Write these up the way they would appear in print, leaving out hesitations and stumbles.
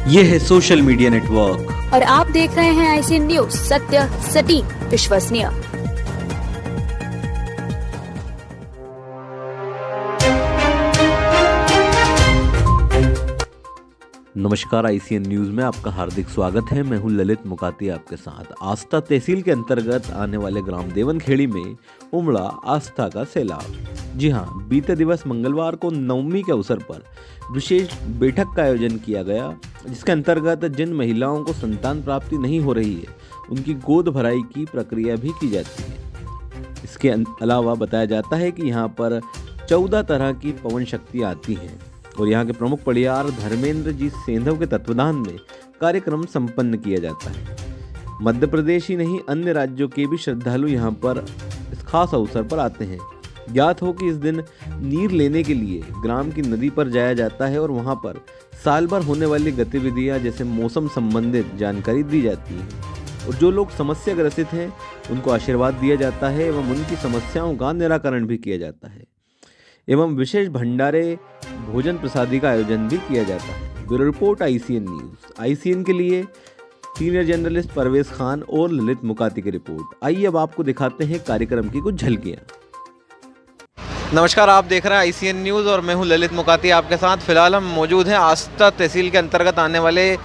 ये है social media network और आप देख रहे हैं ICN न्यूज, सत्य, सटीक, विश्वसनीय। नमस्कार, ICN न्यूज में आपका हार्दिक स्वागत है। मैं हूं ललित मुकाती आपके साथ। आस्था तहसील के अंतर्गत आने वाले ग्राम देवनखेड़ी में उमड़ा आस्था का सैलाब। जी हां, बीते दिवस मंगलवार को नवमी के अवसर पर विशेष बैठक का आयोजन किया गया, जिसके अंतर्गत जिन महिलाओं को संतान प्राप्ति नहीं हो रही है उनकी गोद भराई की प्रक्रिया भी की जाती है। इसके अलावा बताया जाता है कि यहाँ पर 14 तरह की पवन शक्तियाँ आती हैं और यहाँ के प्रमुख पड़ियार धर्मेंद्र जी सेंधव के तत्वाधान में कार्यक्रम संपन्न किया जाता है। मध्य प्रदेश ही नहीं, अन्य राज्यों के भी श्रद्धालु यहाँ पर इस खास अवसर पर आते हैं। ज्ञात हो कि इस दिन नीर लेने के लिए ग्राम की नदी पर जाया जाता है और वहाँ पर साल भर होने वाली गतिविधियाँ जैसे मौसम संबंधित जानकारी दी जाती है और जो लोग समस्या ग्रसित हैं उनको आशीर्वाद दिया जाता है एवं उनकी समस्याओं का निराकरण भी किया जाता है एवं विशेष भंडारे भोजन प्रसादी का आयोजन भी किया जाता है। Bureau report, ICN news. ICN के लिए सीनियर जर्नलिस्ट परवेज खान और ललित मुकाती की रिपोर्ट। आइए अब आपको दिखाते हैं कार्यक्रम की कुछ झलकियाँ। नमस्कार, आप देख रहे हैं ICN न्यूज़ और मैं हूं ललित मुकाती आपके साथ। फिलहाल हम मौजूद हैं आस्था तहसील के अंतर्गत आने वाले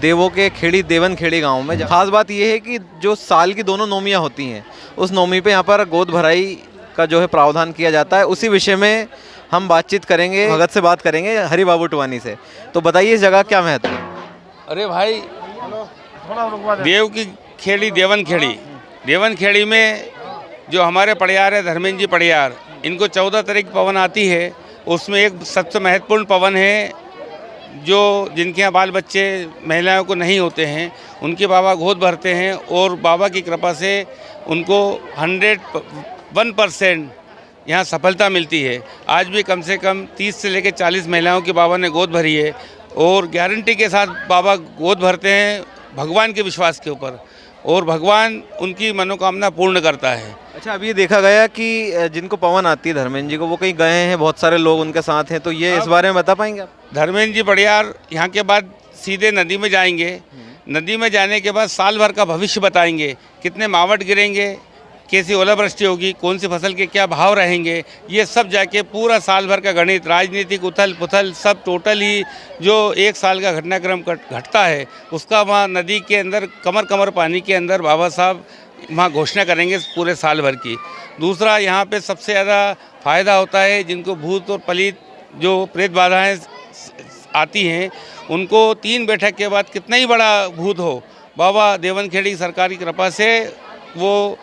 देवों के खेड़ी देवनखेड़ी गांव में। खास बात यह है कि जो साल की दोनों नौमियां होती हैं उस नौमी पे यहाँ पर गोद भराई का जो है प्रावधान किया जाता है। उसी विषय में हम बातचीत करेंगे, भगत से बात करेंगे, हरि बाबू टवानी से। तो बताइए इस जगह क्या महत्व है? अरे भाई, देव की खेड़ी देवनखेड़ी में जो हमारे पड़ियार है धर्मेंद्र जी पड़ियार, इनको 14 तरह की पवन आती है। उसमें एक सबसे महत्वपूर्ण पवन है जो जिनके यहाँ बाल बच्चे महिलाओं को नहीं होते हैं, उनके बाबा गोद भरते हैं और बाबा की कृपा से उनको 101% यहाँ सफलता मिलती है। आज भी कम से कम 30 से लेकर 40 महिलाओं की बाबा ने गोद भरी है और गारंटी के साथ बाबा गोद भरते हैं भगवान के विश्वास के ऊपर और भगवान उनकी मनोकामना पूर्ण करता है। अच्छा, अभी देखा गया कि जिनको पवन आती है धर्मेंद्र जी को, वो कहीं गए हैं, बहुत सारे लोग उनके साथ हैं, तो ये इस बारे में बता पाएंगे आप? धर्मेंद्र जी पड़ियार यहाँ के बाद सीधे नदी में जाएंगे। नदी में जाने के बाद साल भर का भविष्य बताएंगे, कितने मावट गिरेंगे, कैसी ओलावृष्टि होगी, कौन सी फसल के क्या भाव रहेंगे, ये सब जाके पूरा साल भर का गणित, राजनीतिक उथल पुथल सब टोटल ही जो एक साल का घटनाक्रम घटता है उसका वहाँ नदी के अंदर कमर कमर पानी के अंदर बाबा साहब वहाँ घोषणा करेंगे पूरे साल भर की। दूसरा, यहाँ पे सबसे ज़्यादा फ़ायदा होता है जिनको भूत और पलीत जो प्रेत बाधाएँ आती हैं, उनको 3 बैठक के बाद कितना ही बड़ा भूत हो, बाबा देवनखेड़ी सरकार की कृपा से वो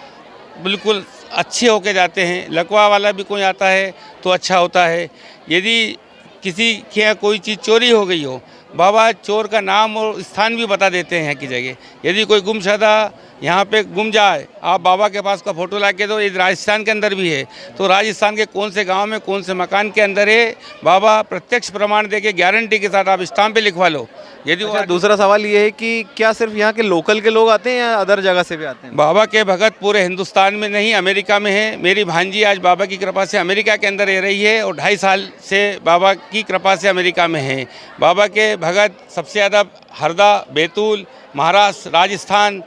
बिल्कुल अच्छे होके जाते हैं। लकवा वाला भी कोई आता है तो अच्छा होता है। यदि किसी के यहाँ कोई चीज़ चोरी हो गई हो, बाबा चोर का नाम और स्थान भी बता देते हैं यहाँ की जगह। यदि कोई गुमशुदा यहाँ पे गुम जाए, आप बाबा के पास का फ़ोटो ला के दो। ये राजस्थान के अंदर भी है, तो राजस्थान के कौन से गांव में कौन से मकान के अंदर है, बाबा प्रत्यक्ष प्रमाण दे के गारंटी के साथ आप स्टाम्प पे लिखवा लो। यदि अच्छा, दूसरा सवाल ये है कि क्या सिर्फ यहाँ के लोकल के लोग आते हैं या अदर जगह से भी आते हैं? बाबा के भगत पूरे हिंदुस्तान में नहीं, अमेरिका में है। मेरी भांजी आज बाबा की कृपा से अमेरिका के अंदर रह रही है और 2.5 साल से बाबा की कृपा से अमेरिका में है। बाबा के भगत सबसे ज़्यादा हरदा, बैतूल, महाराष्ट्र, राजस्थान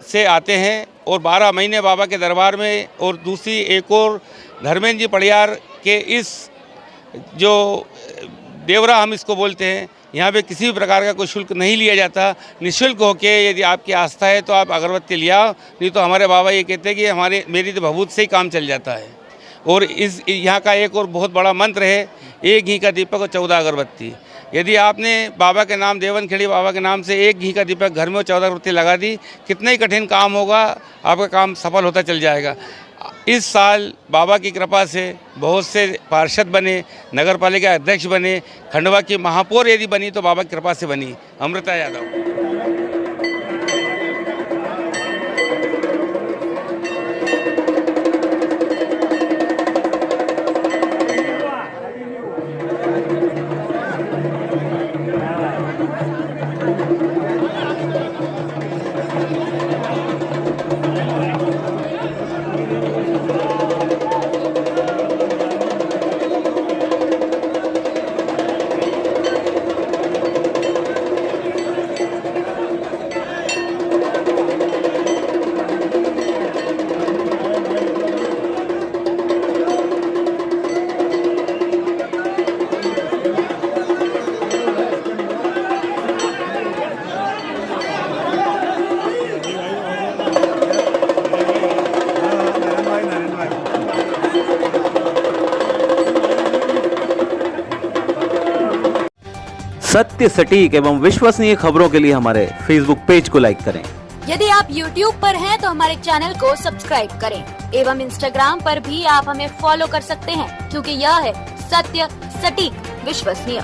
से आते हैं और 12 महीने बाबा के दरबार में। और दूसरी एक और धर्मेंद्र जी पड़ियार के इस जो देवरा हम इसको बोलते हैं, यहाँ पे किसी भी प्रकार का कोई शुल्क नहीं लिया जाता। निःशुल्क होके यदि आपकी आस्था है तो आप अगरबत्ती ले आओ, नहीं तो हमारे बाबा ये कहते हैं कि मेरी तो भभूत से ही काम चल जाता है। और इस यहाँ का एक और बहुत बड़ा मंत्र है, 1 घी का दीपक और 14 अगरबत्ती। यदि आपने बाबा के नाम, देवनखेड़ी बाबा के नाम से 1 घी का दीपक घर में 14 अगरबत्ती लगा दी, कितना ही कठिन काम होगा, आपका काम सफल होता चल जाएगा। इस साल बाबा की कृपा से बहुत से पार्षद बने, नगर पालिका अध्यक्ष बने, खंडवा की महापौर यदि बनी तो बाबा की कृपा से बनी, अमृता यादव। सत्य, सटीक एवं विश्वसनीय खबरों के लिए हमारे फेसबुक पेज को लाइक करें। यदि आप YouTube पर हैं तो हमारे चैनल को सब्सक्राइब करें एवं Instagram पर भी आप हमें फॉलो कर सकते हैं, क्योंकि यह है सत्य, सटीक, विश्वसनीय।